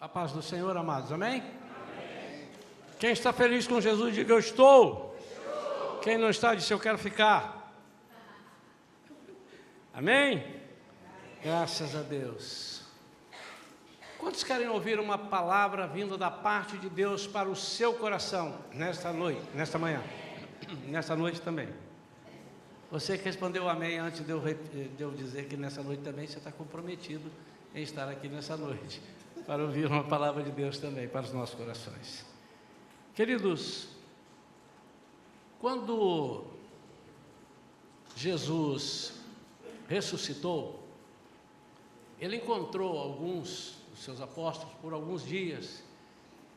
A paz do Senhor, amados, amém? Amém. Quem está feliz com Jesus, diga eu estou. Quem não está, diz eu quero ficar. Amém? Graças a Deus. Quantos querem ouvir uma palavra vinda da parte de Deus para o seu coração nesta noite, nesta manhã, nesta noite também? Você que respondeu amém antes de eu dizer que nessa noite também você está comprometido em estar aqui nessa noite para ouvir uma palavra de Deus também para os nossos corações. Queridos, quando Jesus ressuscitou, ele encontrou alguns dos seus apóstolos por alguns dias,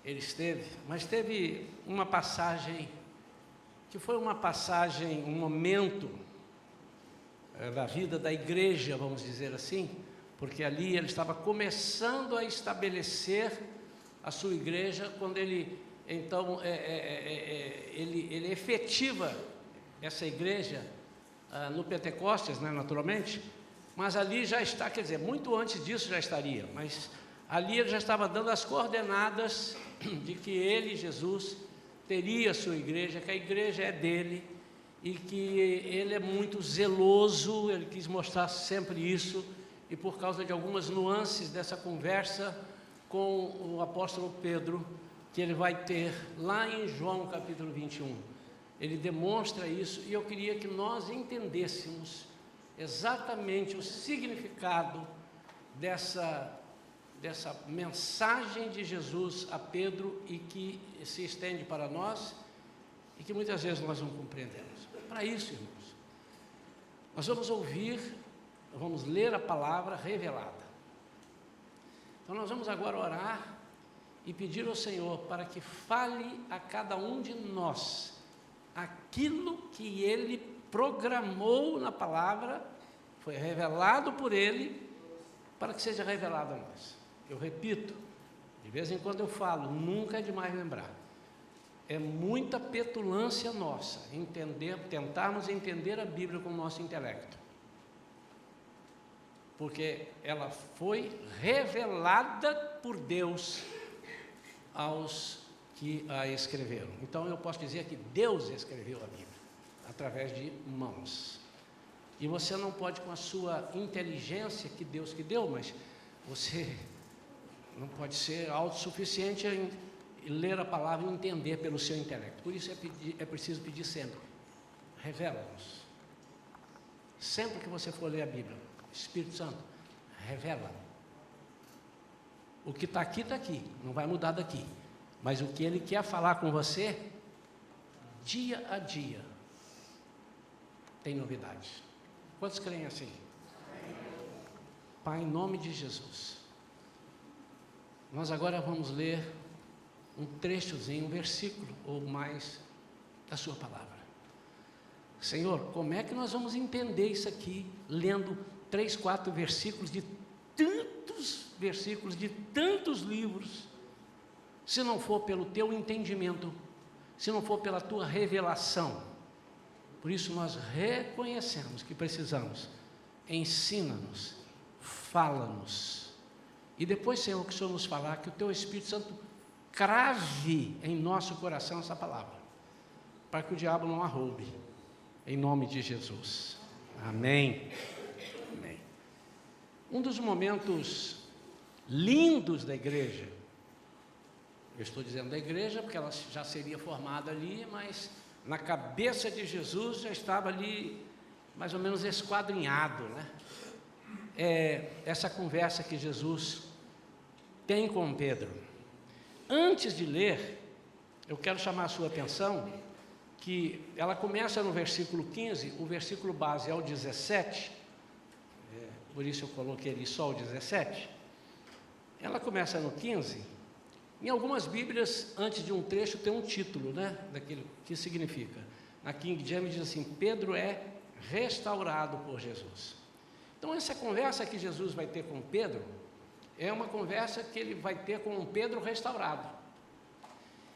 ele esteve, mas teve uma passagem que foi uma passagem, um momento da vida da igreja, vamos dizer assim, porque ali ele estava começando a estabelecer a sua igreja, quando ele, então, ele efetiva essa igreja no Pentecostes, né, naturalmente, mas ali já está, quer dizer, muito antes disso já estaria, mas ali ele já estava dando as coordenadas de que ele, Jesus, teria a sua igreja, que a igreja é dele, e que ele é muito zeloso, ele quis mostrar sempre isso, e por causa de algumas nuances dessa conversa com o apóstolo Pedro, que ele vai ter lá em João capítulo 21, ele demonstra isso, e eu queria que nós entendêssemos exatamente o significado dessa mensagem de Jesus a Pedro, e que se estende para nós, e que muitas vezes nós não compreendemos. Para isso, irmãos, nós vamos ler a palavra revelada. Então nós vamos agora orar e pedir ao Senhor para que fale a cada um de nós aquilo que Ele programou na palavra, foi revelado por Ele, para que seja revelado a nós. Eu repito, de vez em quando eu falo, nunca é demais lembrar. É muita petulância nossa, tentarmos entender a Bíblia com o nosso intelecto. Porque ela foi revelada por Deus aos que a escreveram. Então eu posso dizer que Deus escreveu a Bíblia, através de mãos. E você não pode, com a sua inteligência que Deus que deu, mas você não pode ser autossuficiente em ler a palavra e entender pelo seu intelecto. Por isso é preciso pedir sempre, revela-nos. Sempre que você for ler a Bíblia, Espírito Santo, revela. O que está aqui, não vai mudar daqui. Mas o que Ele quer falar com você, dia a dia, tem novidades. Quantos creem assim? Pai, em nome de Jesus, nós agora vamos ler um trechozinho, um versículo ou mais da sua palavra. Senhor, como é que nós vamos entender isso aqui, lendo 3, 4 versículos de tantos livros, se não for pelo teu entendimento, se não for pela tua revelação? Por isso nós reconhecemos que precisamos. Ensina-nos, fala-nos, e depois, Senhor, que o Senhor nos falar, que o teu Espírito Santo crave em nosso coração essa palavra, para que o diabo não a roube, em nome de Jesus. Amém. Amém. Um dos momentos lindos da igreja, eu estou dizendo da igreja porque ela já seria formada ali, mas na cabeça de Jesus já estava ali mais ou menos esquadrinhado, né? Essa conversa que Jesus tem com Pedro. Antes de ler, eu quero chamar a sua atenção que ela começa no versículo 15, o versículo base é o 17, por isso eu coloquei ali só o 17. Ela começa no 15. Em algumas Bíblias, antes de um trecho, tem um título, né, daquilo que significa. Na King James diz assim: Pedro é restaurado por Jesus. Então essa conversa que Jesus vai ter com Pedro é uma conversa que ele vai ter com um Pedro restaurado.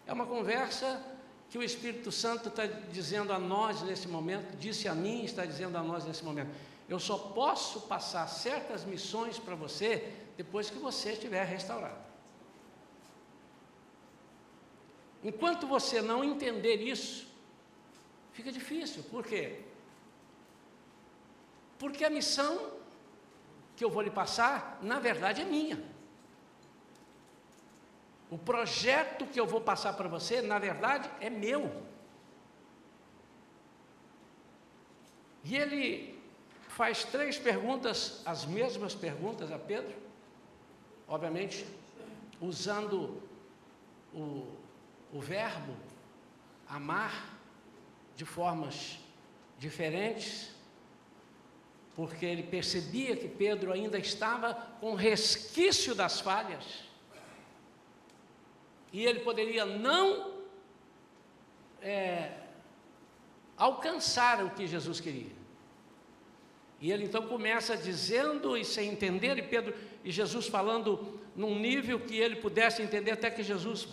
É uma conversa que o Espírito Santo está dizendo a nós nesse momento, disse a mim, está dizendo a nós nesse momento: eu só posso passar certas missões para você depois que você estiver restaurado. Enquanto você não entender isso, fica difícil. Por quê? Porque a missão que eu vou lhe passar, na verdade, é minha. O projeto que eu vou passar para você, na verdade, é meu. E ele faz 3 perguntas, as mesmas perguntas a Pedro, obviamente, usando o verbo amar de formas diferentes, porque ele percebia que Pedro ainda estava com resquício das falhas, e ele poderia não alcançar o que Jesus queria. E ele então começa dizendo e sem entender, e Jesus falando num nível que ele pudesse entender, até que Jesus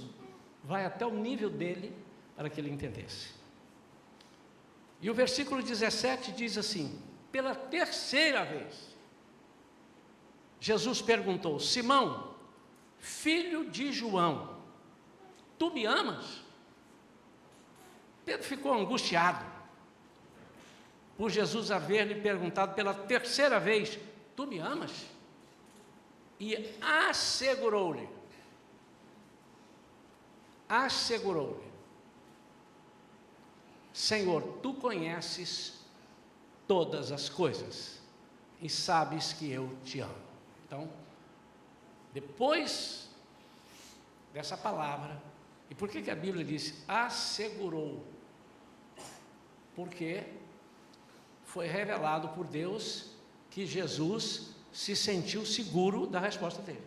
vai até o nível dele para que ele entendesse. E o versículo 17 diz assim: pela 3ª vez, Jesus perguntou: Simão, filho de João, tu me amas? Pedro ficou angustiado por Jesus haver lhe perguntado pela 3ª vez: tu me amas? E assegurou-lhe, Senhor, tu conheces todas as coisas e sabes que eu te amo. Então, depois dessa palavra, e por que a Bíblia diz assegurou? Porque foi revelado por Deus que Jesus se sentiu seguro da resposta dele.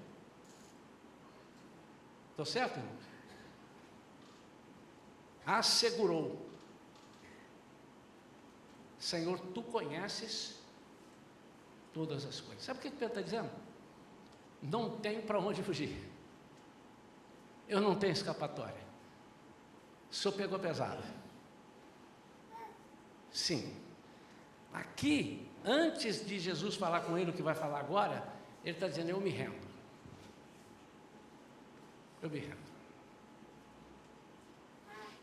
Estou certo, irmão? Assegurou: Senhor, tu conheces todas as coisas. Sabe o que Pedro está dizendo? Não tem para onde fugir. Eu não tenho escapatória. O senhor pegou pesado. Sim. Aqui, antes de Jesus falar com ele o que vai falar agora, ele está dizendo: eu me rendo. Eu me rendo.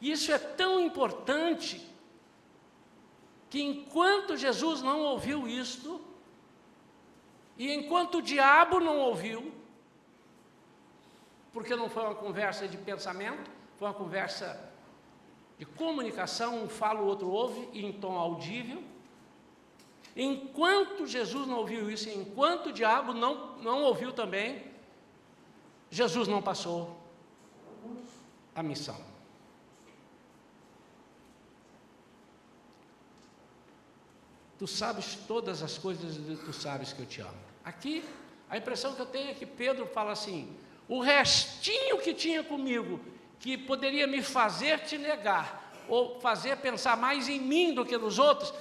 Isso é tão importante que enquanto Jesus não ouviu isto, e enquanto o diabo não ouviu, porque não foi uma conversa de pensamento, foi uma conversa de comunicação, um fala, o outro ouve, e em tom audível, enquanto Jesus não ouviu isso, e enquanto o diabo não ouviu também, Jesus não passou a missão. Tu sabes todas as coisas e tu sabes que eu te amo. Aqui, a impressão que eu tenho é que Pedro fala assim: o restinho que tinha comigo, que poderia me fazer te negar, ou fazer pensar mais em mim do que nos outros,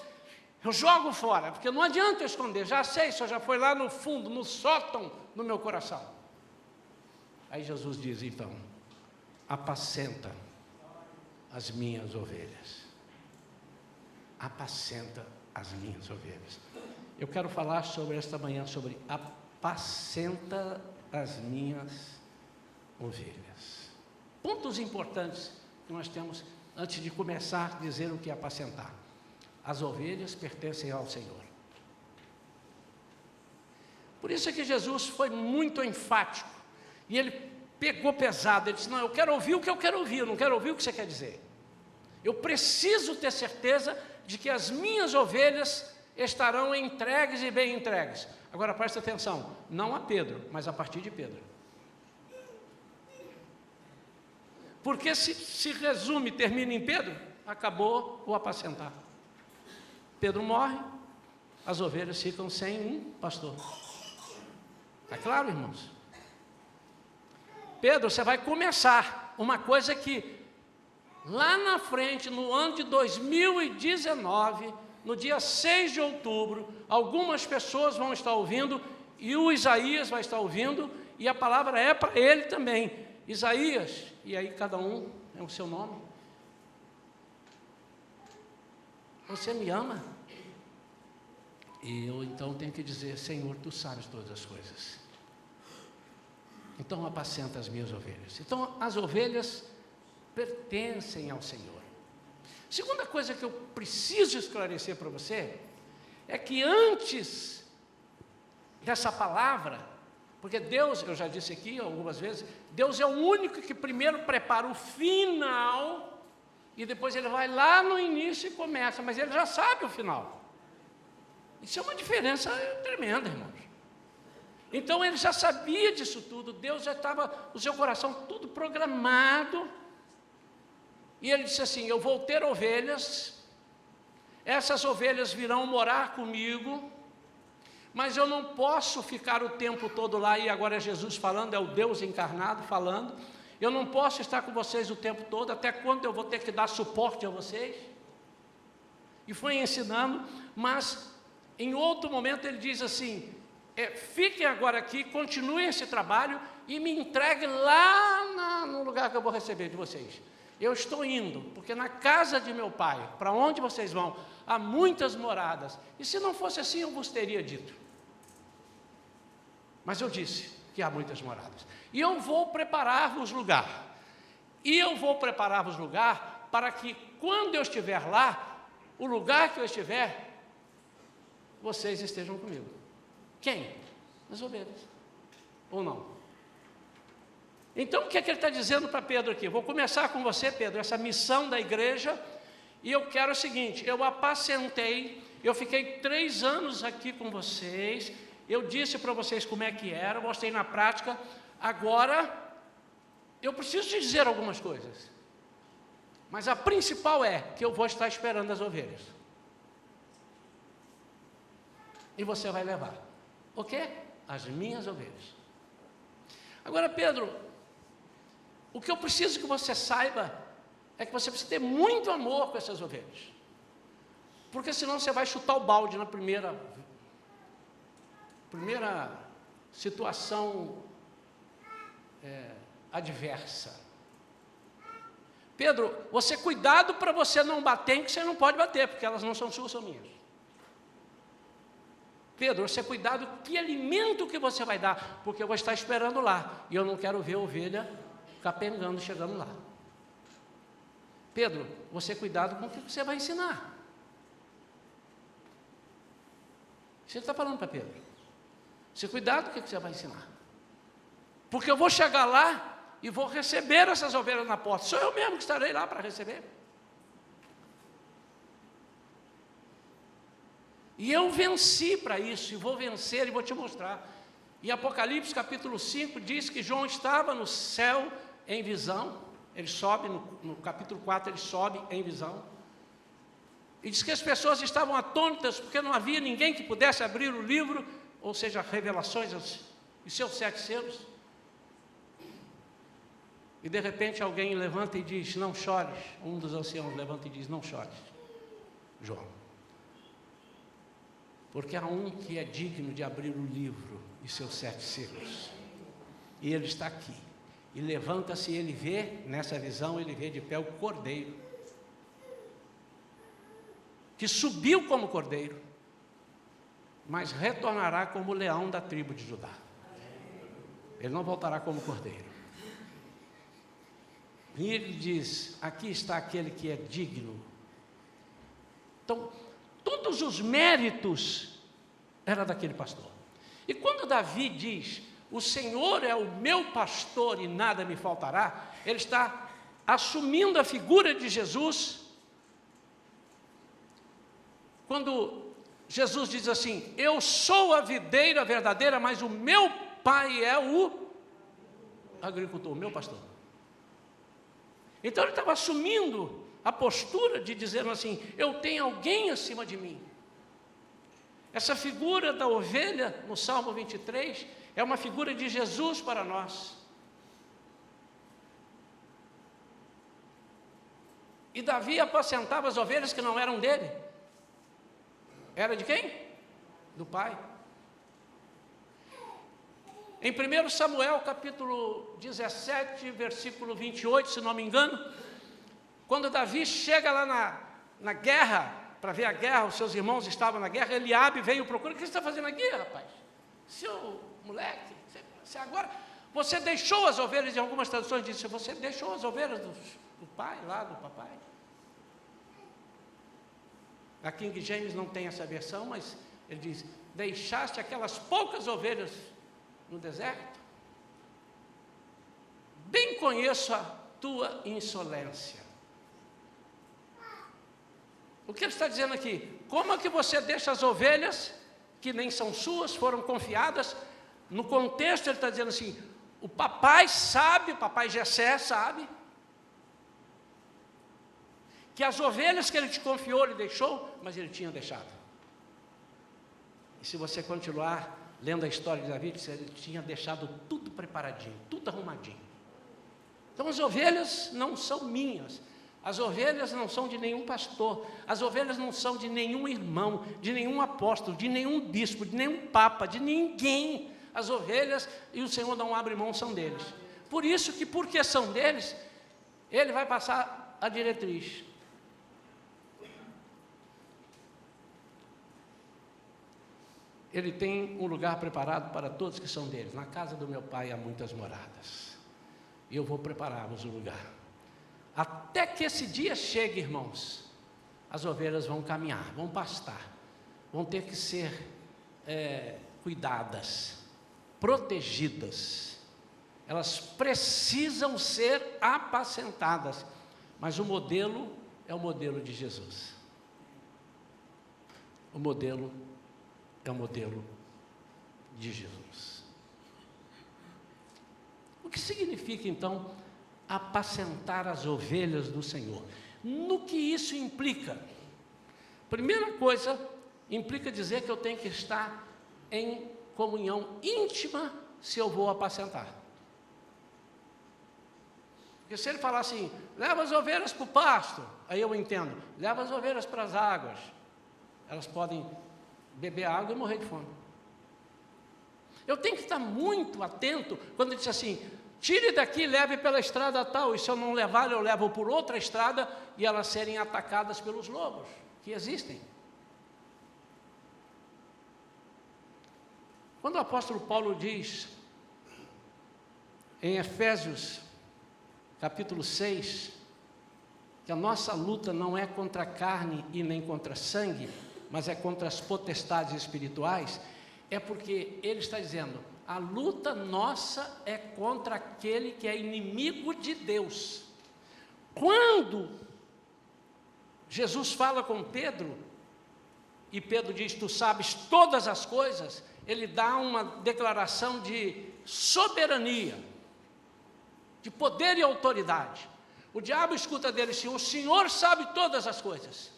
eu jogo fora, porque não adianta eu esconder, já sei, isso já foi lá no fundo, no sótão do meu coração. Aí Jesus diz então: apacenta as minhas ovelhas. Apacenta as minhas ovelhas. Eu quero falar sobre esta manhã, sobre apacenta as minhas ovelhas. Pontos importantes que nós temos antes de começar a dizer o que é apacentar. As ovelhas pertencem ao Senhor. Por isso é que Jesus foi muito enfático, e ele pegou pesado, ele disse: não, eu quero ouvir o que eu quero ouvir, eu não quero ouvir o que você quer dizer. Eu preciso ter certeza de que as minhas ovelhas estarão entregues e bem entregues. Agora presta atenção, não a Pedro, mas a partir de Pedro. Porque se resume, termina em Pedro, acabou o apacentar. Pedro morre, as ovelhas ficam sem um pastor. Está claro, irmãos? Pedro, você vai começar uma coisa que lá na frente, no ano de 2019, no dia 6 de outubro, algumas pessoas vão estar ouvindo, e o Isaías vai estar ouvindo, e a palavra é para ele também. Isaías, e aí cada um é o seu nome. Você me ama? E eu então tenho que dizer: Senhor, tu sabes todas as coisas. Então apacenta as minhas ovelhas. Então as ovelhas pertencem ao Senhor. Segunda coisa que eu preciso esclarecer para você é que antes dessa palavra, porque Deus, eu já disse aqui algumas vezes, Deus é o único que primeiro prepara o final e depois ele vai lá no início e começa, mas ele já sabe o final. Isso é uma diferença tremenda, irmãos. Então ele já sabia disso tudo, Deus já estava, o seu coração tudo programado, e ele disse assim: eu vou ter ovelhas, essas ovelhas virão morar comigo, mas eu não posso ficar o tempo todo lá, e agora é Jesus falando, é o Deus encarnado falando, eu não posso estar com vocês o tempo todo, até quando eu vou ter que dar suporte a vocês? E foi ensinando, mas em outro momento ele diz assim: fiquem agora aqui, continuem esse trabalho e me entreguem lá no lugar que eu vou receber de vocês. Eu estou indo, porque na casa de meu pai, para onde vocês vão, há muitas moradas, e se não fosse assim eu vos teria dito. Mas eu disse que há muitas moradas, e eu vou preparar-vos lugar, para que quando eu estiver lá, o lugar que eu estiver, vocês estejam comigo. Quem? As ovelhas, ou não? Então o que é que ele está dizendo para Pedro aqui? Vou começar com você, Pedro, essa missão da igreja, e eu quero o seguinte: eu apacentei, eu fiquei 3 anos aqui com vocês, eu disse para vocês como é que era, mostrei na prática, agora eu preciso te dizer algumas coisas, mas a principal é que eu vou estar esperando as ovelhas, e você vai levar, o quê? As minhas ovelhas. Agora, Pedro, o que eu preciso que você saiba é que você precisa ter muito amor com essas ovelhas, porque senão você vai chutar o balde na primeira situação adversa. Pedro, você cuidado para você não bater em que você não pode bater, porque elas não são suas, são minhas. Pedro, você cuidado que alimento que você vai dar, porque eu vou estar esperando lá, e eu não quero ver a ovelha capengando, chegando lá. Pedro, você cuidado com o que você vai ensinar. Você está falando para Pedro, você cuidado com o que você vai ensinar, porque eu vou chegar lá e vou receber essas ovelhas na porta, sou eu mesmo que estarei lá para receber. E eu venci para isso, e vou vencer, e vou te mostrar. Em Apocalipse capítulo 5, diz que João estava no céu em visão, ele sobe, no capítulo 4 ele sobe em visão, e diz que as pessoas estavam atônitas, porque não havia ninguém que pudesse abrir o livro, ou seja, revelações, os seus 7 selos, e de repente alguém levanta e diz: não chores, um dos anciãos levanta e diz: não chores, João, porque há um que é digno de abrir o livro e seus 7 selos, e ele está aqui, e levanta-se e ele vê, nessa visão ele vê de pé o cordeiro, que subiu como cordeiro, mas retornará como leão da tribo de Judá. Ele não voltará como cordeiro. E ele diz: aqui está aquele que é digno. Então, todos os méritos eram daquele pastor. E quando Davi diz: o Senhor é o meu pastor e nada me faltará, ele está assumindo a figura de Jesus. Quando Jesus diz assim: eu sou a videira verdadeira, mas o meu pai é o agricultor, o meu pastor. Então ele estava assumindo a postura de dizer assim: eu tenho alguém acima de mim. Essa figura da ovelha no Salmo 23 é uma figura de Jesus para nós. E Davi apacentava as ovelhas que não eram dele. Era de quem? Do pai. Em 1 Samuel capítulo 17, versículo 28, se não me engano, quando Davi chega lá na guerra, para ver a guerra, os seus irmãos estavam na guerra, Eliabe veio procurar: o que você está fazendo aqui, rapaz? Seu moleque, você agora, você deixou as ovelhas, em algumas traduções diz, você deixou as ovelhas O pai lá do papai. A King James não tem essa versão, mas ele diz: deixaste aquelas poucas ovelhas no deserto? Bem conheço a tua insolência. O que ele está dizendo aqui? Como é que você deixa as ovelhas, que nem são suas, foram confiadas? No contexto ele está dizendo assim: o papai sabe, o papai Jessé sabe, que as ovelhas que ele te confiou, ele deixou, mas ele tinha deixado. E se você continuar lendo a história de Davi, ele tinha deixado tudo preparadinho, tudo arrumadinho. Então as ovelhas não são minhas, as ovelhas não são de nenhum pastor, as ovelhas não são de nenhum irmão, de nenhum apóstolo, de nenhum bispo, de nenhum papa, de ninguém. As ovelhas, e o Senhor não abre mão, são deles. Por isso que, porque são deles, ele vai passar a diretriz. Ele tem um lugar preparado para todos que são deles. Na casa do meu pai há muitas moradas, e eu vou preparar-vos o lugar. Até que esse dia chegue, irmãos, as ovelhas vão caminhar, vão pastar, vão ter que ser cuidadas, protegidas. Elas precisam ser apacentadas, mas o modelo é o modelo de Jesus. O modelo é o modelo de Jesus. O que significa então apacentar as ovelhas do Senhor? No que isso implica? Primeira coisa, implica dizer que eu tenho que estar em comunhão íntima se eu vou apacentar. Porque se ele falar assim: leva as ovelhas para o pasto, aí eu entendo, leva as ovelhas para as águas, elas podem beber água e morrer de fome. Eu tenho que estar muito atento quando ele diz assim: tire daqui, leve pela estrada tal, e se eu não levar, eu levo por outra estrada, e elas serem atacadas pelos lobos, que existem. Quando o apóstolo Paulo diz, em Efésios, capítulo 6, que a nossa luta não é contra a carne e nem contra sangue, mas é contra as potestades espirituais, é porque ele está dizendo: a luta nossa é contra aquele que é inimigo de Deus. Quando Jesus fala com Pedro, e Pedro diz: tu sabes todas as coisas, ele dá uma declaração de soberania, de poder e autoridade. O diabo escuta dele assim: o Senhor sabe todas as coisas.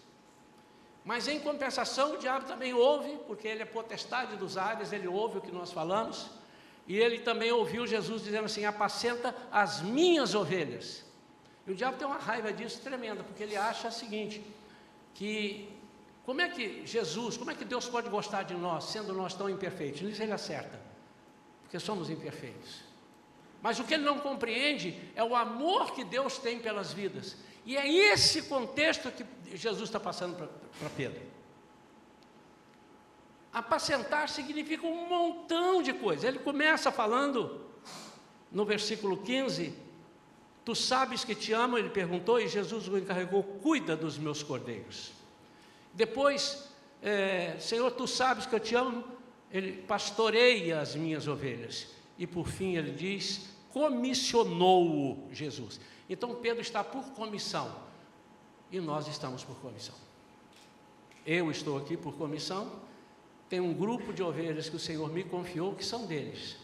Mas em compensação, o diabo também ouve, porque ele é potestade dos ares, ele ouve o que nós falamos, e ele também ouviu Jesus dizendo assim: apacenta as minhas ovelhas. E o diabo tem uma raiva disso tremenda, porque ele acha o seguinte, que como é que Deus pode gostar de nós, sendo nós tão imperfeitos? Nisso ele acerta, porque somos imperfeitos. Mas o que ele não compreende é o amor que Deus tem pelas vidas. E é esse contexto que Jesus está passando para Pedro. Apacentar significa um montão de coisas. Ele começa falando, no versículo 15, tu sabes que te amo, ele perguntou, e Jesus o encarregou: cuida dos meus cordeiros. Depois, Senhor, tu sabes que eu te amo, ele pastoreia as minhas ovelhas. E por fim ele diz: comissionou-o Jesus. Então Pedro está por comissão, e nós estamos por comissão. Eu estou aqui por comissão, tem um grupo de ovelhas que o Senhor me confiou, que são deles.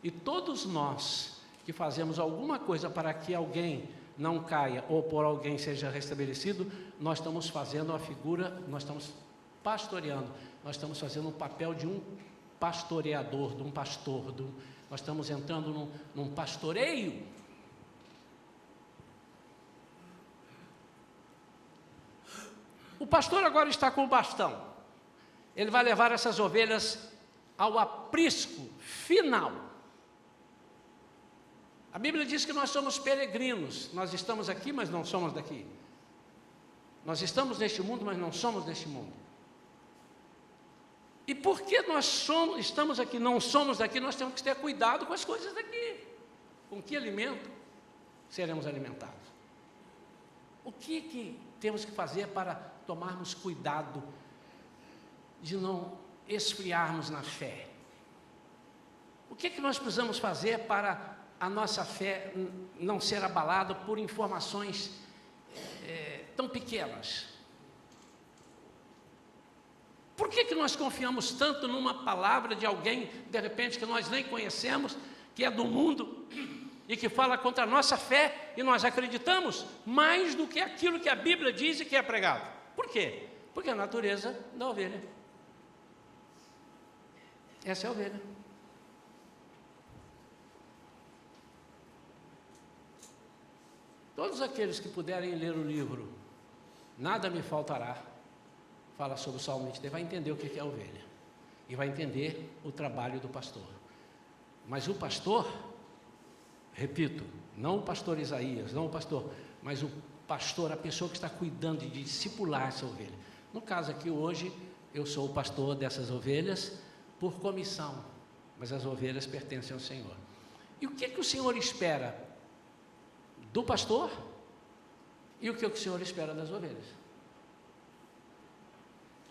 E todos nós que fazemos alguma coisa para que alguém não caia, ou por alguém seja restabelecido, nós estamos fazendo a figura, nós estamos pastoreando, nós estamos fazendo o papel de um pastoreador, de um pastor, nós estamos entrando num pastoreio. O pastor agora está com o bastão, ele vai levar essas ovelhas ao aprisco final. A Bíblia diz que nós somos peregrinos, nós estamos aqui, mas não somos daqui. Nós estamos neste mundo, mas não somos deste mundo. E porque nós estamos aqui, não somos daqui, nós temos que ter cuidado com as coisas daqui. Com que alimento seremos alimentados? O que temos que fazer para tomarmos cuidado de não esfriarmos na fé? O que nós precisamos fazer para a nossa fé não ser abalada por informações tão pequenas? Por que nós confiamos tanto numa palavra de alguém, de repente, que nós nem conhecemos, que é do mundo, e que fala contra a nossa fé, e nós acreditamos mais do que aquilo que a Bíblia diz e que é pregado? Por quê? Porque é a natureza da ovelha. Essa é a ovelha. Todos aqueles que puderem ler o livro Nada Me Faltará, fala sobre o Salmo 23, vai entender o que é a ovelha, e vai entender o trabalho do pastor. Mas o pastor, repito, não o pastor Isaías, não o pastor, mas o pastor, a pessoa que está cuidando de discipular essa ovelha. No caso aqui hoje, eu sou o pastor dessas ovelhas por comissão, mas as ovelhas pertencem ao Senhor. E o que o Senhor espera do pastor e o que o Senhor espera das ovelhas?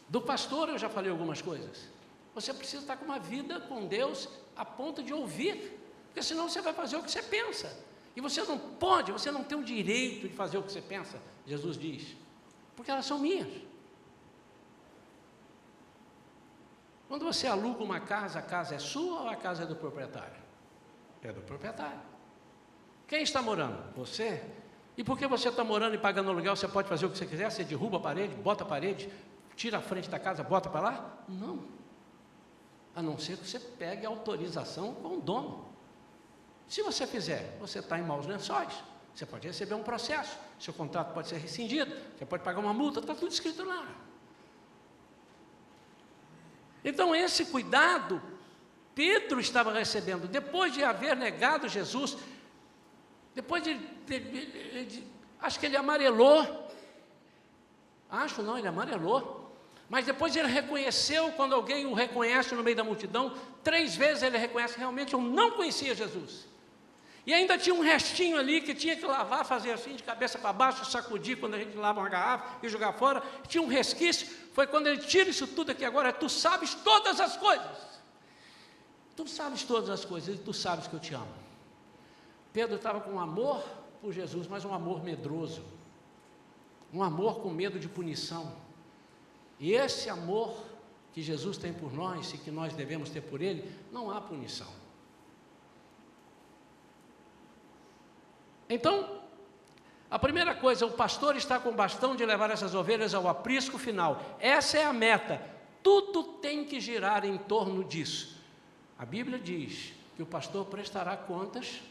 Do pastor eu já falei algumas coisas. Você precisa estar com uma vida com Deus a ponto de ouvir, porque senão você vai fazer o que você pensa, e você não pode, você não tem o direito de fazer o que você pensa, Jesus diz, porque elas são minhas. Quando você aluga uma casa, a casa é sua ou a casa é do proprietário? É do proprietário. Quem está morando? Você. E porque você está morando e pagando aluguel, você pode fazer o que você quiser? Você derruba a parede, bota a parede, tira a frente da casa, bota para lá? Não. A não ser que você pegue a autorização com o dono. Se você fizer, você está em maus lençóis. Você pode receber um processo, seu contrato pode ser rescindido, você pode pagar uma multa, está tudo escrito lá. Então esse cuidado, Pedro estava recebendo, depois de haver negado Jesus, depois acho que ele amarelou, ele amarelou, mas depois ele reconheceu, quando alguém o reconhece no meio da multidão, 3 vezes ele reconhece, realmente eu não conhecia Jesus, e ainda tinha um restinho ali que tinha que lavar, fazer assim de cabeça para baixo, sacudir quando a gente lava uma garrafa e jogar fora, tinha um resquício, foi quando ele tira isso tudo aqui agora, tu sabes todas as coisas, e tu sabes que eu te amo. Pedro estava com amor por Jesus, mas um amor medroso, um amor com medo de punição, e esse amor que Jesus tem por nós e que nós devemos ter por Ele, não há punição. Então, a primeira coisa, o pastor está com o bastão de levar essas ovelhas ao aprisco final, essa é a meta, tudo tem que girar em torno disso. A Bíblia diz que o pastor prestará contas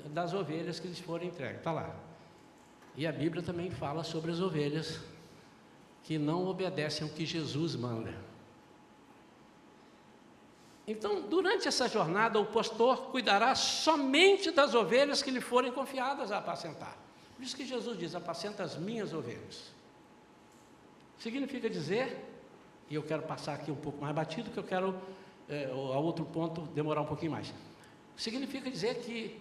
das ovelhas que lhes forem entregues, está lá. E a Bíblia também fala sobre as ovelhas que não obedecem ao que Jesus manda. Então, durante essa jornada, o pastor cuidará somente das ovelhas que lhe forem confiadas a apacentar. Por isso que Jesus diz, apacenta as minhas ovelhas. Significa dizer, e eu quero passar aqui um pouco mais batido, que eu quero, a outro ponto, demorar um pouquinho mais. Significa dizer que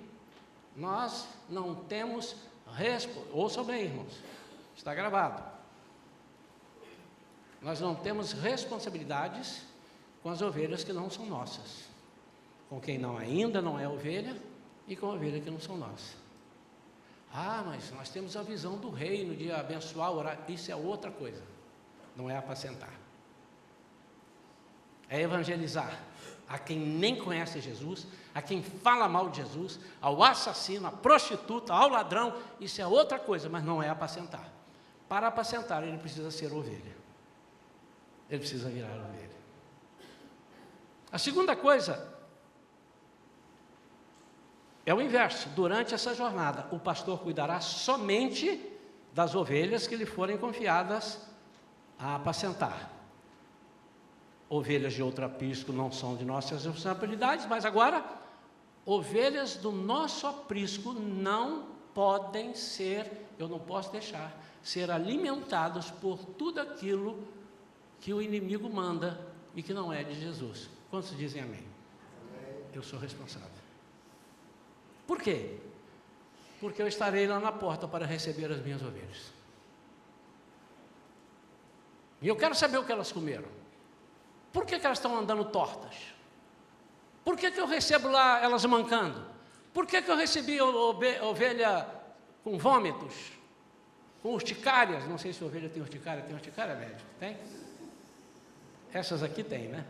nós não temos, ouçam bem, irmãos, está gravado, nós não temos responsabilidades com as ovelhas que não são nossas, com quem ainda não é ovelha e com a ovelha que não são nossas. Mas nós temos a visão do reino de abençoar, orar, isso é outra coisa, não é apacentar, é evangelizar a quem nem conhece Jesus, a quem fala mal de Jesus, ao assassino, à prostituta, ao ladrão, isso é outra coisa, mas não é apacentar. Para apacentar ele precisa ser ovelha, ele precisa virar ovelha. A segunda coisa é o inverso. Durante essa jornada, o pastor cuidará somente das ovelhas que lhe forem confiadas a apacentar. Ovelhas de outro aprisco não são de nossas responsabilidades, mas agora, ovelhas do nosso aprisco não podem ser, eu não posso deixar, ser alimentados por tudo aquilo que o inimigo manda e que não é de Jesus. Quantos dizem amém? Eu sou responsável. Por quê? porque eu estarei lá na porta para receber as minhas ovelhas. E eu quero saber o que elas comeram. Por que elas estão andando tortas? Por que eu recebo lá elas mancando? Por que eu recebi ovelha com vômitos, com urticárias? Não sei se ovelha tem urticária. Tem urticária, médico? Tem? Essas aqui tem, né?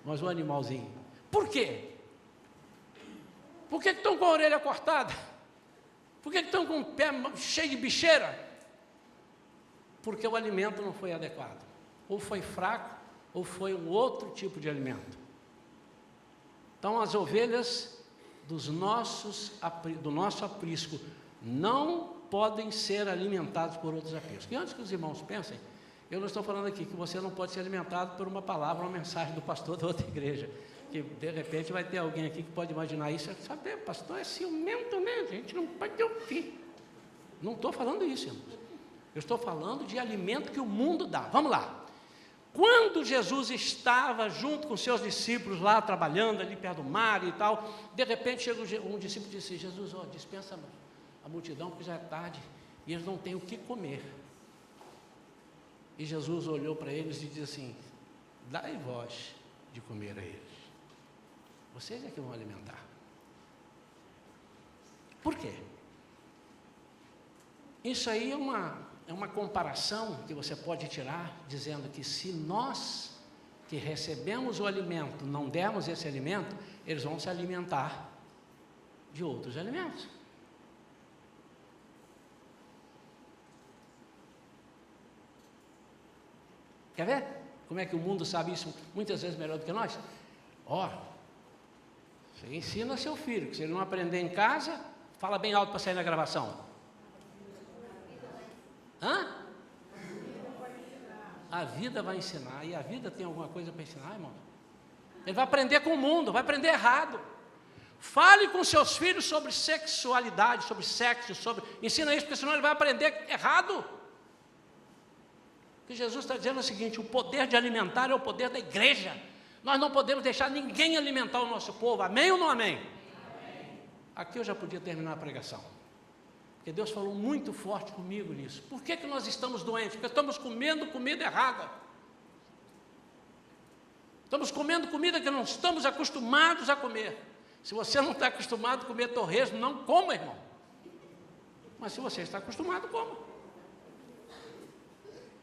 Mas o animalzinho. Por quê? Por que estão com a orelha cortada? Por que estão com o pé cheio de bicheira? Porque o alimento não foi adequado. Ou foi fraco, ou foi um outro tipo de alimento. Então, as ovelhas do nosso aprisco não podem ser alimentadas por outros apriscos. E antes que os irmãos pensem, eu não estou falando aqui que você não pode ser alimentado por uma palavra, uma mensagem do pastor da outra igreja. Que de repente vai ter alguém aqui que pode imaginar isso. Sabe, pastor é ciumento, né? A gente não pode ouvir. Não estou falando isso, irmãos. Eu estou falando de alimento que o mundo dá. Vamos lá. Quando Jesus estava junto com seus discípulos lá, trabalhando ali perto do mar e tal, de repente chega um discípulo e disse: Jesus, dispensa a multidão, porque já é tarde, e eles não têm o que comer. E Jesus olhou para eles e disse assim: dai vós de comer a eles. Vocês é que vão alimentar. Por quê? Isso aí é uma comparação que você pode tirar, dizendo que se nós que recebemos o alimento não dermos esse alimento, eles vão se alimentar de outros alimentos. Quer ver? Como é que o mundo sabe isso muitas vezes melhor do que nós? Você ensina seu filho, que se ele não aprender em casa, fala bem alto para sair na gravação. A vida vai ensinar, e a vida tem alguma coisa para ensinar, irmão? Ele vai aprender com o mundo, vai aprender errado. Fale com seus filhos sobre sexualidade, sobre sexo, ensina isso, porque senão ele vai aprender errado. O que Jesus está dizendo é o seguinte: o poder de alimentar é o poder da igreja. Nós não podemos deixar ninguém alimentar o nosso povo, amém ou não amém? Amém. Aqui eu já podia terminar a pregação, porque Deus falou muito forte comigo nisso. Por que nós estamos doentes? Porque estamos comendo comida errada. Estamos comendo comida que não estamos acostumados a comer. Se você não está acostumado a comer torresmo, não coma, irmão. Mas se você está acostumado, coma.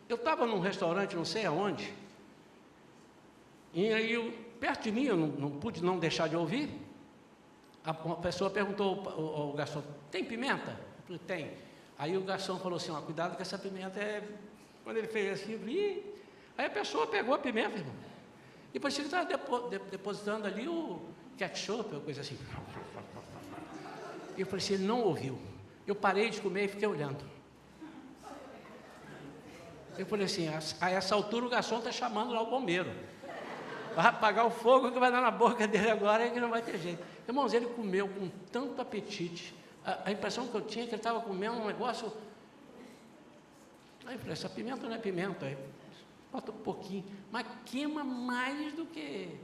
Eu estava num restaurante, não sei aonde, e aí perto de mim, eu não pude não deixar de ouvir, uma pessoa perguntou ao garçom: tem pimenta? Eu falei: tem. Aí o garçom falou assim: cuidado que essa pimenta é... Quando ele fez assim, aí a pessoa pegou a pimenta, irmão, e depois ele estava depositando ali o ketchup, ou coisa assim. E eu falei assim: ele não ouviu. Eu parei de comer e fiquei olhando. Eu falei assim: a essa altura o garçom está chamando lá o bombeiro. Vai apagar o fogo que vai dar na boca dele agora, e que não vai ter jeito. Irmãos, ele comeu com tanto apetite. A impressão que eu tinha é que ele estava comendo um negócio. Aí eu falei: essa pimenta não é pimenta. Aí, bota um pouquinho, mas queima mais do que...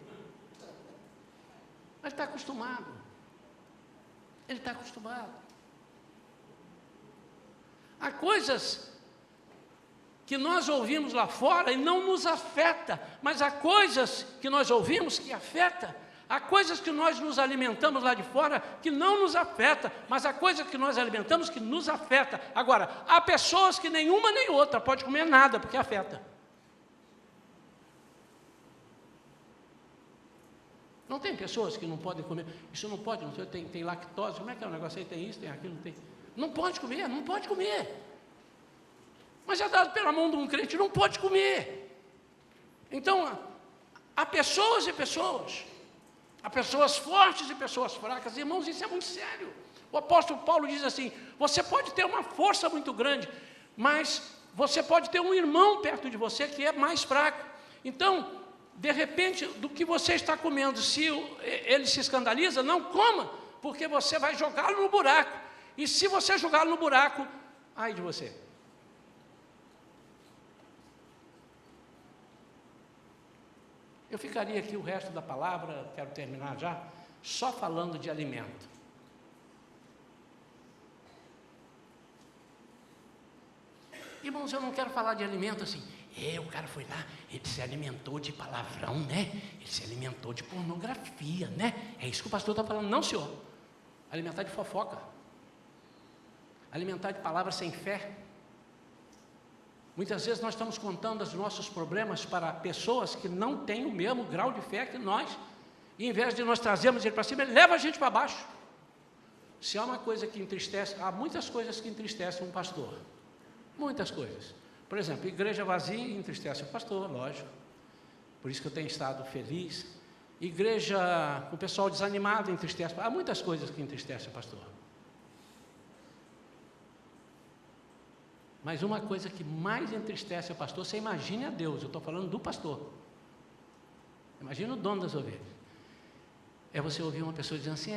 Mas está acostumado. Ele está acostumado. Há coisas que nós ouvimos lá fora e não nos afeta, mas há coisas que nós ouvimos que afeta. Há coisas que nós nos alimentamos lá de fora que não nos afeta, mas há coisas que nós alimentamos que nos afeta. Agora, há pessoas que nenhuma nem outra pode comer nada porque afeta. Não tem pessoas que não podem comer, isso não pode, não tem lactose, como é que é o negócio aí? Tem isso, tem aquilo, não tem. Não pode comer, não pode comer. Mas é dado pela mão de um crente, não pode comer. Então, há pessoas e pessoas. Há pessoas fortes e pessoas fracas. Irmãos, isso é muito sério. O apóstolo Paulo diz assim: você pode ter uma força muito grande, mas você pode ter um irmão perto de você que é mais fraco. Então, de repente, do que você está comendo, se ele se escandaliza, não coma, porque você vai jogá-lo no buraco. E se você jogá-lo no buraco, ai de você. Eu ficaria aqui o resto da palavra, quero terminar já, só falando de alimento. Irmãos, eu não quero falar de alimento assim. O cara foi lá, ele se alimentou de palavrão, né? Ele se alimentou de pornografia, né? É isso que o pastor está falando. Não, senhor. Alimentar de fofoca. Alimentar de palavras sem fé. Muitas vezes nós estamos contando os nossos problemas para pessoas que não têm o mesmo grau de fé que nós. E em vez de nós trazermos ele para cima, ele leva a gente para baixo. Se há uma coisa que entristece, há muitas coisas que entristecem um pastor. Muitas coisas. Por exemplo, igreja vazia entristece o pastor, lógico. Por isso que eu tenho estado feliz. Igreja com o pessoal desanimado entristece. Há muitas coisas que entristecem o pastor. Mas uma coisa que mais entristece o pastor, você imagine a Deus, eu estou falando do pastor. Imagina o dono das ovelhas. É você ouvir uma pessoa dizendo assim,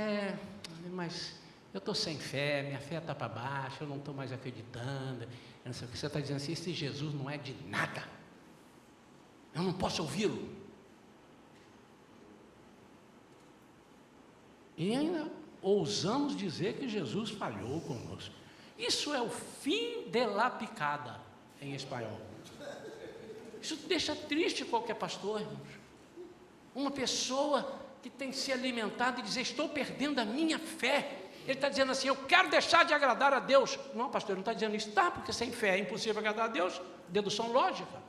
mas eu estou sem fé, minha fé está para baixo, eu não estou mais acreditando. Eu não sei o que você está dizendo assim, esse Jesus não é de nada. Eu não posso ouvi-lo. E ainda ousamos dizer que Jesus falhou conosco. Isso é o fim de la picada, em espanhol. Isso deixa triste qualquer pastor, irmãos. Uma pessoa que tem se alimentado e dizer, estou perdendo a minha fé. Ele está dizendo assim, eu quero deixar de agradar a Deus. Não, pastor, ele não está dizendo isso. Tá, porque sem fé é impossível agradar a Deus. Dedução lógica.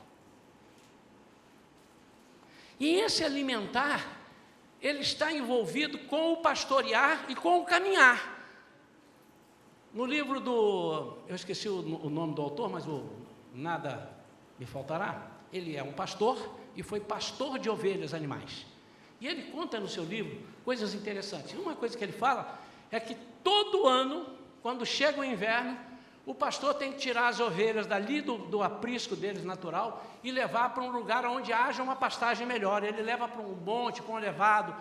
E esse alimentar, ele está envolvido com o pastorear e com o caminhar. No livro eu esqueci o nome do autor, mas nada me faltará. Ele é um pastor e foi pastor de ovelhas animais. E ele conta no seu livro coisas interessantes. Uma coisa que ele fala é que todo ano, quando chega o inverno, o pastor tem que tirar as ovelhas dali do aprisco deles natural e levar para um lugar onde haja uma pastagem melhor. Ele leva para um monte, para um elevado.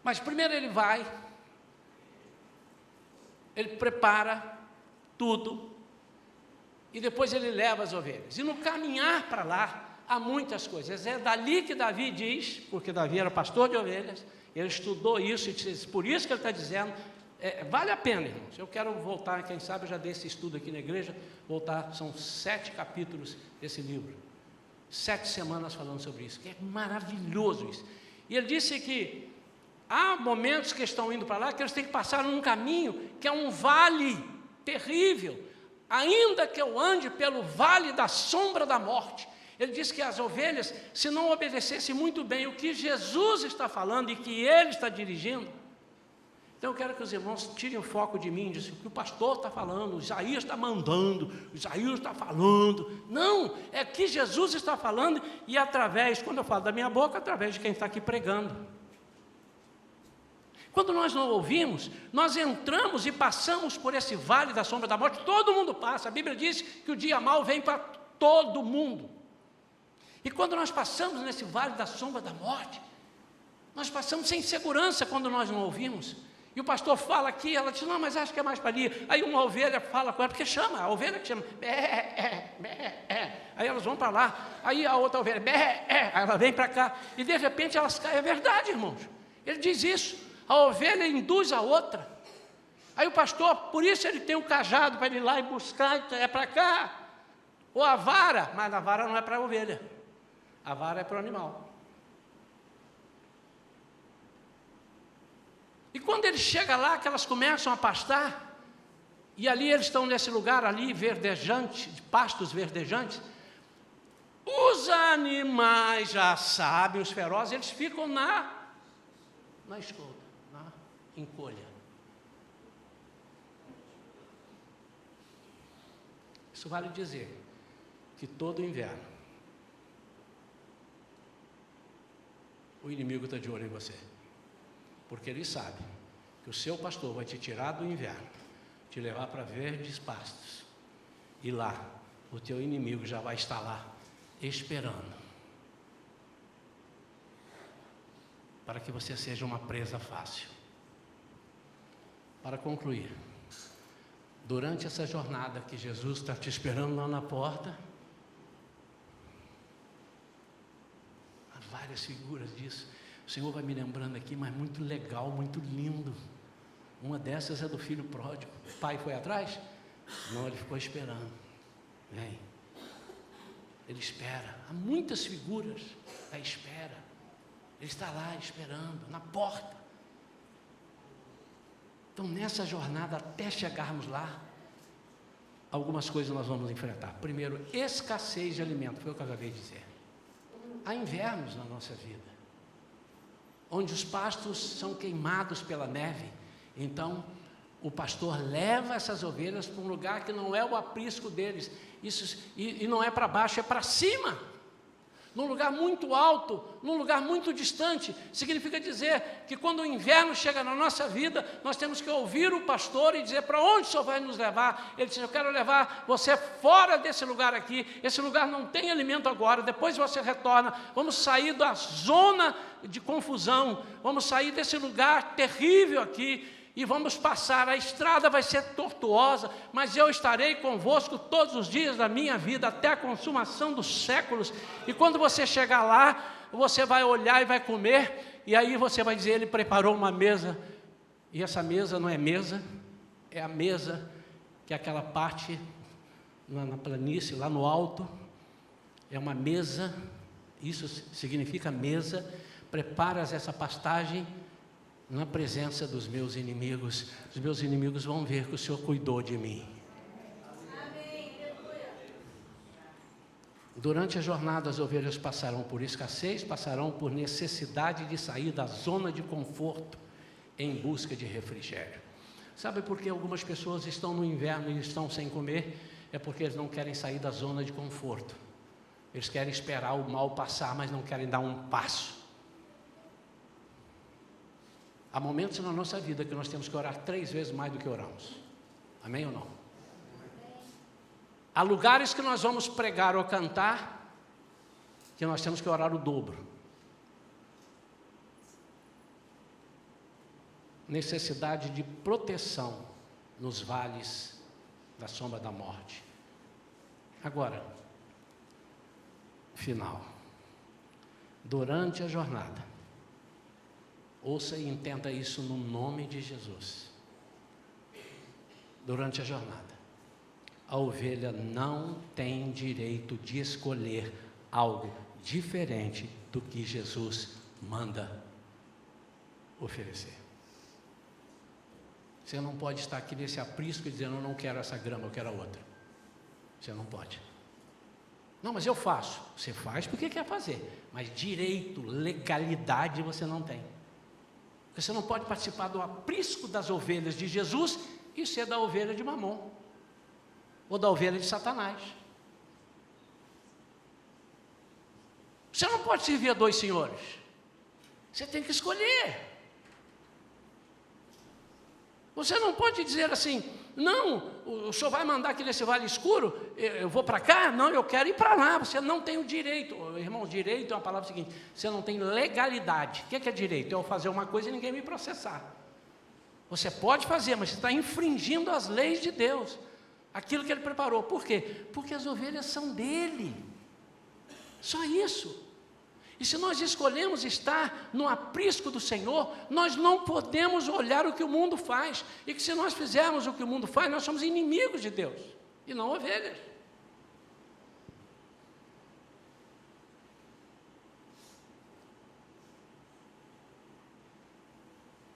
Mas primeiro ele vai, ele prepara tudo e depois ele leva as ovelhas. E no caminhar para lá, há muitas coisas. É dali que Davi diz, porque Davi era pastor de ovelhas, ele estudou isso e disse, por isso que ele está dizendo, vale a pena, irmãos. Eu quero voltar, quem sabe eu já dei esse estudo aqui na igreja, voltar, são 7 capítulos desse livro, 7 semanas falando sobre isso, que é maravilhoso isso. E ele disse que há momentos que estão indo para lá, que eles têm que passar num caminho, que é um vale terrível, ainda que eu ande pelo vale da sombra da morte. Ele diz que as ovelhas, se não obedecessem muito bem o que Jesus está falando e que Ele está dirigindo, então eu quero que os irmãos tirem o foco de mim, dizem o que o pastor está falando, o Isaías está mandando, o Isaías está falando. Não, é que Jesus está falando e através, quando eu falo da minha boca, através de quem está aqui pregando. Quando nós não ouvimos, nós entramos e passamos por esse vale da sombra da morte, todo mundo passa, a Bíblia diz que o dia mau vem para todo mundo. E quando nós passamos nesse vale da sombra da morte, nós passamos sem segurança quando nós não ouvimos. E o pastor fala aqui, ela diz, não, mas acho que é mais para ali. Aí uma ovelha fala com ela, porque chama, a ovelha que chama, aí elas vão para lá, aí a outra ovelha, aí ela vem para cá, e de repente elas caem, é verdade, irmãos, ele diz isso, a ovelha induz a outra. Aí o pastor, por isso ele tem um cajado para ele ir lá e buscar, é para cá, ou a vara, mas a vara não é para a ovelha, a vara é para o animal. E quando ele chega lá, que elas começam a pastar, e ali eles estão nesse lugar ali, verdejante, de pastos verdejantes, os animais já sabem, os ferozes, eles ficam na escolta, na encolha. Isso vale dizer que todo inverno, o inimigo está de olho em você. Porque ele sabe que o seu pastor vai te tirar do inverno, te levar para verdes pastos, e lá o teu inimigo já vai estar lá, esperando, para que você seja uma presa fácil. Para concluir, durante essa jornada que Jesus está te esperando lá na porta, há várias figuras disso. O Senhor vai me lembrando aqui, mas muito legal, muito lindo. Uma dessas é do filho pródigo. O pai foi atrás? Não, ele ficou esperando. Vem. Ele espera. Há muitas figuras da espera. Ele está lá esperando, na porta. Então, nessa jornada, até chegarmos lá, algumas coisas nós vamos enfrentar. Primeiro, escassez de alimento, foi o que eu acabei de dizer. Há invernos na nossa vida, onde os pastos são queimados pela neve. Então, o pastor leva essas ovelhas para um lugar que não é o aprisco deles. E não é para baixo, é para cima. Num lugar muito alto, num lugar muito distante. Significa dizer que quando o inverno chega na nossa vida, nós temos que ouvir o pastor e dizer: para onde o Senhor vai nos levar? Ele diz: eu quero levar você fora desse lugar aqui, esse lugar não tem alimento agora, depois você retorna, vamos sair da zona de confusão, vamos sair desse lugar terrível aqui, e vamos passar, a estrada vai ser tortuosa, mas eu estarei convosco todos os dias da minha vida, até a consumação dos séculos. E quando você chegar lá, você vai olhar e vai comer, e aí você vai dizer: ele preparou uma mesa, e essa mesa não é mesa, é a mesa, que é aquela parte na planície, lá no alto, é uma mesa, isso significa mesa. Preparas essa pastagem na presença dos meus inimigos. Os meus inimigos vão ver que o Senhor cuidou de mim. Durante a jornada, as ovelhas passarão por escassez, passarão por necessidade de sair da zona de conforto em busca de refrigério. Sabe por que algumas pessoas estão no inverno e estão sem comer? É porque eles não querem sair da zona de conforto. Eles querem esperar o mal passar, mas não querem dar um passo. Há momentos na nossa vida que nós temos que orar 3 vezes mais do que oramos. Amém ou não? Há lugares que nós vamos pregar ou cantar que nós temos que orar o dobro. Necessidade de proteção nos vales da sombra da morte. Agora, final. Durante a jornada, ouça e entenda isso no nome de Jesus. Durante a jornada, a ovelha não tem direito de escolher algo diferente do que Jesus manda oferecer. Você não pode estar aqui nesse aprisco e dizendo: eu não quero essa grama, eu quero a outra. Você não pode. Não, mas eu faço. Você faz porque quer fazer, mas direito, legalidade você não tem. Você não pode participar do aprisco das ovelhas de Jesus e ser da ovelha de Mamon, ou da ovelha de Satanás. Você não pode servir a 2 senhores. Você tem que escolher. Você não pode dizer assim: não, o senhor vai mandar aqui nesse vale escuro, eu vou para cá? Não, eu quero ir para lá. Você não tem o direito. Irmão, direito é uma palavra seguinte: você não tem legalidade. O que é direito? É eu fazer uma coisa e ninguém me processar. Você pode fazer, mas você está infringindo as leis de Deus, aquilo que Ele preparou. Por quê? Porque as ovelhas são dele. Só isso. E se nós escolhemos estar no aprisco do Senhor, nós não podemos olhar o que o mundo faz. E que se nós fizermos o que o mundo faz, nós somos inimigos de Deus, e não ovelhas.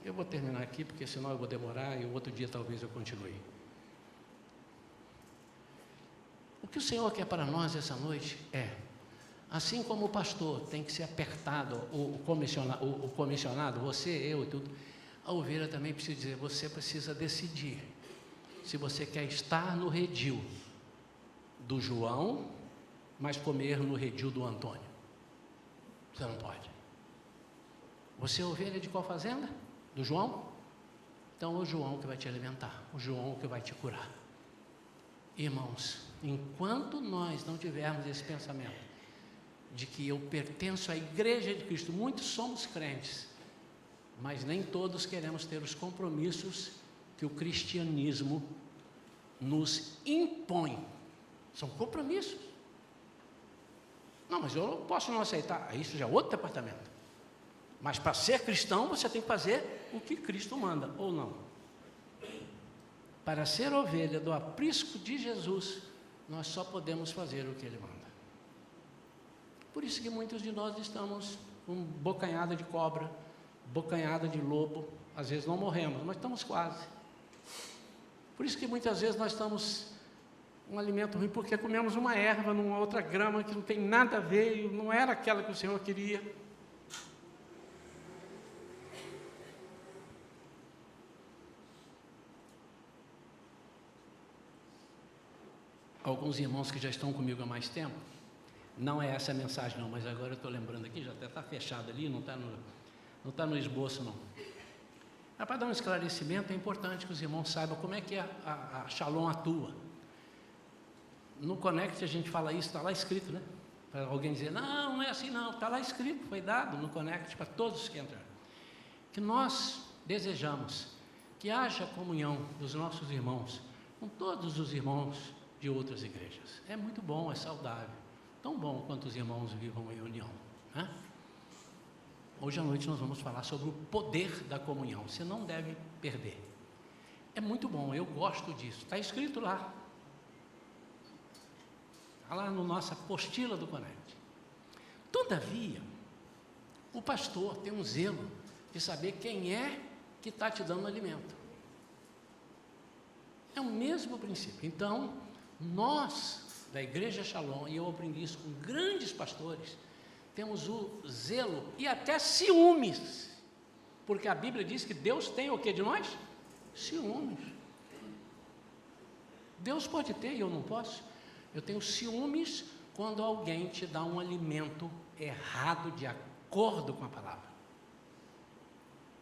Eu vou terminar aqui, porque senão eu vou demorar, e o outro dia talvez eu continue. O que o Senhor quer para nós essa noite é: assim como o pastor tem que ser apertado, o comissionado, você, eu e tudo, a ovelha também precisa dizer: você precisa decidir se você quer estar no redil do João, mas comer no redil do Antônio. Você não pode. Você é ovelha de qual fazenda? Do João? Então é o João que vai te alimentar, o João que vai te curar. Irmãos, enquanto nós não tivermos esse pensamento de que eu pertenço à igreja de Cristo, muitos somos crentes, mas nem todos queremos ter os compromissos que o cristianismo nos impõe. São compromissos. Não, mas eu posso não aceitar. Isso já é outro departamento. Mas para ser cristão, você tem que fazer o que Cristo manda, ou não. para ser ovelha do aprisco de Jesus, nós só podemos fazer o que Ele manda. Por isso que muitos de nós estamos com bocanhada de cobra, bocanhada de lobo, às vezes não morremos, mas estamos quase. Por isso que muitas vezes nós estamos um alimento ruim, porque comemos uma erva, numa outra grama que não tem nada a ver, e não era aquela que o Senhor queria. Alguns irmãos que já estão comigo há mais tempo, não é essa a mensagem não, mas agora eu estou lembrando aqui, já até está fechado ali, não está no esboço não. Mas para dar um esclarecimento, é importante que os irmãos saibam como é que a Shalom atua. No Connect a gente fala isso, está lá escrito, né? Para alguém dizer, não é assim não, está lá escrito, foi dado no Connect para todos que entraram. Que nós desejamos que haja comunhão dos nossos irmãos com todos os irmãos de outras igrejas. É muito bom, é saudável. Tão bom quanto os irmãos vivam em união, né? Hoje à noite nós vamos falar sobre o poder da comunhão. Você não deve perder. É muito bom, eu gosto disso. Está escrito lá. Está lá na nossa apostila do Connect. Todavia, o pastor tem um zelo de saber quem é que está te dando alimento. É o mesmo princípio. Então, nós, da Igreja Shalom, e eu aprendi isso com grandes pastores, temos o zelo e até ciúmes, porque a Bíblia diz que Deus tem o que de nós? Ciúmes. Deus pode ter e eu não posso. Eu tenho ciúmes quando alguém te dá um alimento errado de acordo com a palavra.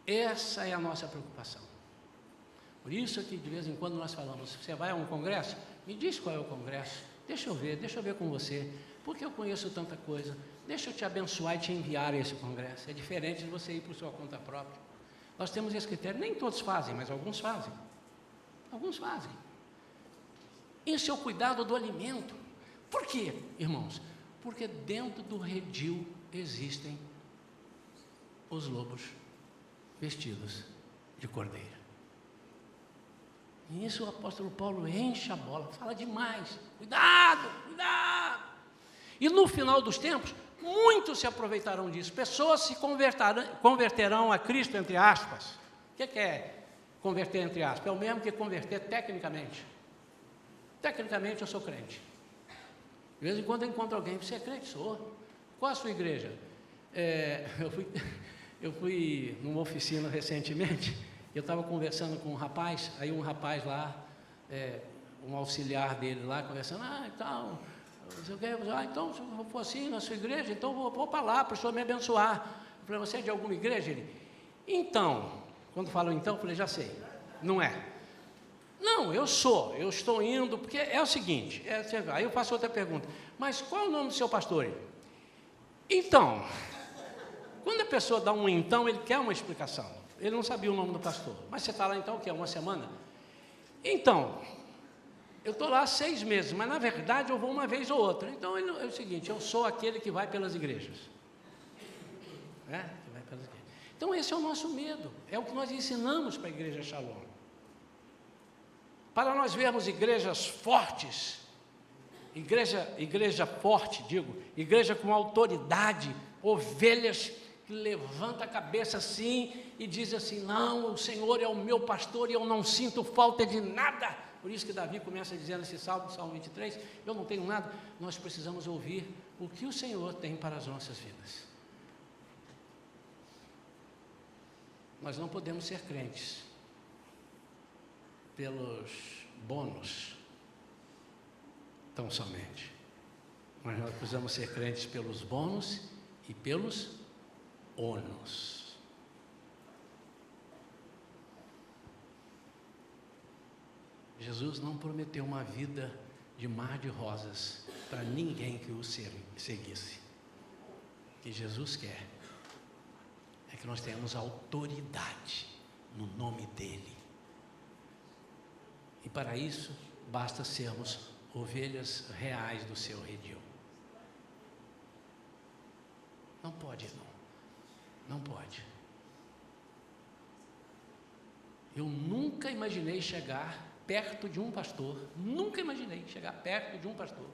Essa é a nossa preocupação. Por isso que de vez em quando nós falamos, você vai a um congresso? Me diz qual é o congresso, deixa eu ver com você, porque eu conheço tanta coisa, deixa eu te abençoar e te enviar a esse congresso. É diferente de você ir por sua conta própria. Nós temos esse critério, nem todos fazem, mas alguns fazem. Alguns fazem. Esse é o cuidado do alimento. Por quê, irmãos? Porque dentro do redil existem os lobos vestidos de cordeiro. E isso o apóstolo Paulo enche a bola, fala demais. Cuidado, cuidado. E no final dos tempos, muitos se aproveitarão disso. Pessoas se converterão a Cristo, entre aspas. O que é converter, entre aspas? É o mesmo que converter tecnicamente. Tecnicamente eu sou crente. De vez em quando eu encontro alguém, você é crente? Sou. Qual a sua igreja? Eu fui numa oficina recentemente, eu estava conversando com um rapaz, aí um rapaz lá, um auxiliar dele lá, conversando, então, então se eu for assim na sua igreja, então vou para lá, para o senhor me abençoar. Eu falei, você é de alguma igreja? Ele, então, quando falou então, eu falei, já sei, não é. Não, eu estou indo, porque é o seguinte, aí eu faço outra pergunta, mas qual é o nome do seu pastor? Ele, então, quando a pessoa dá um então, ele quer uma explicação. Ele não sabia o nome do pastor. Mas você está lá então o quê? Uma semana? Então, eu estou lá há 6 meses, mas na verdade eu vou uma vez ou outra. Então é o seguinte, eu sou aquele que vai pelas igrejas. Que vai pelas igrejas. Então esse é o nosso medo, é o que nós ensinamos para a Igreja Shalom. Para nós vermos igrejas fortes, igreja forte, igreja com autoridade, ovelhas que levanta a cabeça assim e diz assim, não, o Senhor é o meu pastor e eu não sinto falta de nada. Por isso que Davi começa dizendo esse Salmo 23, eu não tenho nada. Nós precisamos ouvir o que o Senhor tem para as nossas vidas. Nós não podemos ser crentes pelos bônus, tão somente. Mas nós precisamos ser crentes pelos bônus e pelos ônus. Jesus não prometeu uma vida de mar de rosas para ninguém que o seguisse. O que Jesus quer é que nós tenhamos autoridade no nome dEle. E para isso, basta sermos ovelhas reais do seu redil. Não pode, não. Não pode. Eu nunca imaginei chegar perto de um pastor, nunca imaginei chegar perto de um pastor,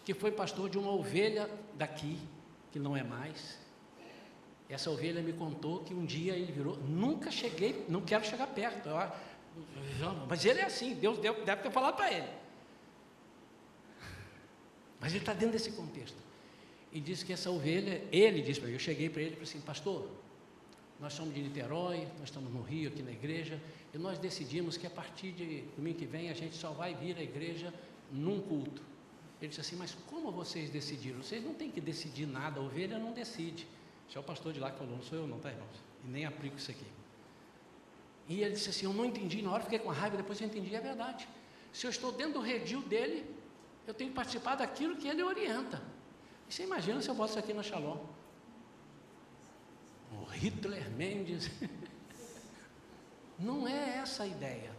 que foi pastor de uma ovelha daqui, que não é mais. Essa ovelha me contou que um dia ele virou, nunca cheguei, não quero chegar perto, mas ele é assim, Deus deve ter falado para ele. Mas ele está dentro desse contexto. E disse que essa ovelha, ele disse para mim, eu cheguei para ele e falei assim, pastor, nós somos de Niterói, nós estamos no Rio, aqui na igreja, e nós decidimos que a partir de domingo que vem a gente só vai vir à igreja num culto. Ele disse assim, mas como vocês decidiram? Vocês não têm que decidir nada, a ovelha não decide. Esse é o pastor de lá que falou, não sou eu não, tá, irmãos? E nem aplico isso aqui. E ele disse assim, eu não entendi, na hora fiquei com raiva, depois eu entendi, é verdade. Se eu estou dentro do redil dele, eu tenho que participar daquilo que ele orienta. E você imagina se eu boto isso aqui na Shalom? O Hitler Mendes. Não é essa a ideia,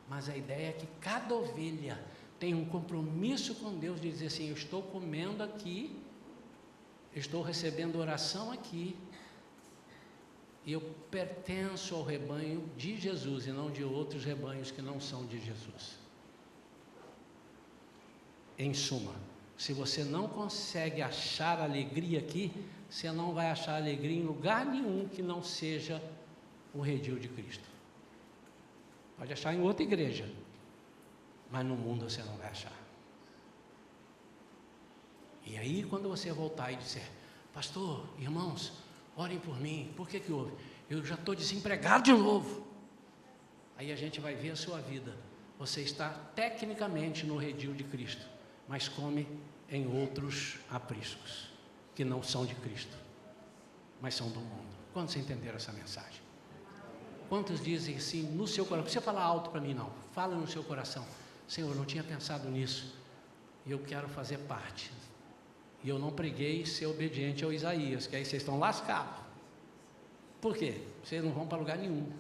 mas a ideia é que cada ovelha tem um compromisso com Deus de dizer assim, eu estou comendo aqui, estou recebendo oração aqui, e eu pertenço ao rebanho de Jesus e não de outros rebanhos que não são de Jesus. Em suma, se você não consegue achar alegria aqui, você não vai achar alegria em lugar nenhum que não seja o redil de Cristo. Pode achar em outra igreja, mas no mundo você não vai achar. E aí quando você voltar e disser, pastor, irmãos, orem por mim, por que houve? Eu já estou desempregado de novo. Aí a gente vai ver a sua vida. Você está tecnicamente no redil de Cristo, mas come em outros apriscos, que não são de Cristo, mas são do mundo. Quantos entenderam essa mensagem? Quantos dizem assim no seu coração? Não precisa falar alto para mim não, fala no seu coração, Senhor, eu não tinha pensado nisso, e eu quero fazer parte, e eu não preguei ser obediente ao Isaías, que aí vocês estão lascados. Por quê? Vocês não vão para lugar nenhum,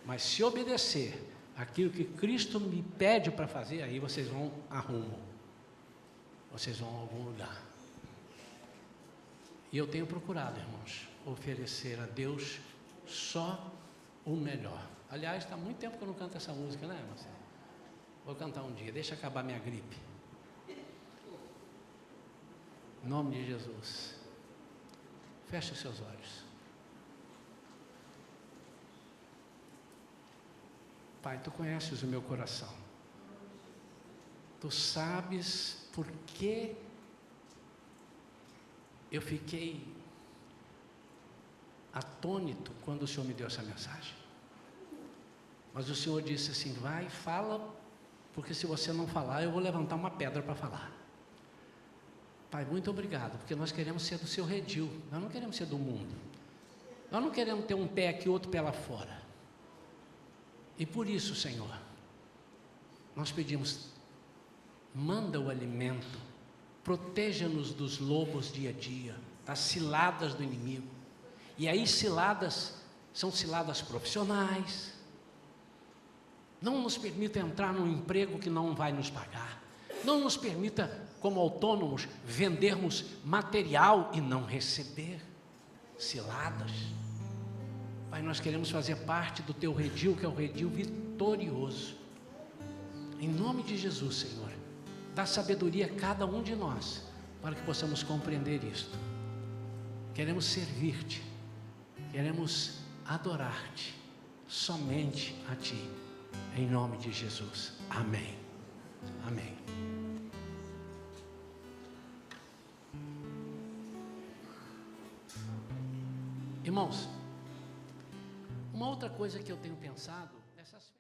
mas se obedecer aquilo que Cristo me pede para fazer, aí vocês vão a rumo, vocês vão a algum lugar. E eu tenho procurado, irmãos, oferecer a Deus só o melhor. Aliás, está muito tempo que eu não canto essa música, né, Marcelo? Vou cantar um dia, deixa acabar minha gripe. Em nome de Jesus. Feche os seus olhos. Pai, Tu conheces o meu coração. Tu sabes por que eu fiquei atônito quando o Senhor me deu essa mensagem. Mas o Senhor disse assim, vai, fala, porque se você não falar, eu vou levantar uma pedra para falar. Pai, muito obrigado, porque nós queremos ser do Seu redil, nós não queremos ser do mundo. Nós não queremos ter um pé aqui, outro pé lá fora. E por isso, Senhor, nós pedimos, manda o alimento, proteja-nos dos lobos dia a dia, das ciladas do inimigo. E aí ciladas, são ciladas profissionais. Não nos permita entrar num emprego que não vai nos pagar. Não nos permita, como autônomos, vendermos material e não receber ciladas. Pai, nós queremos fazer parte do Teu redil, que é o redil vitorioso. Em nome de Jesus, Senhor, dá sabedoria a cada um de nós, para que possamos compreender isto. Queremos servir-Te, queremos adorar-Te, somente a Ti, em nome de Jesus. Amém. Amém. Irmãos, uma outra coisa que eu tenho pensado, essas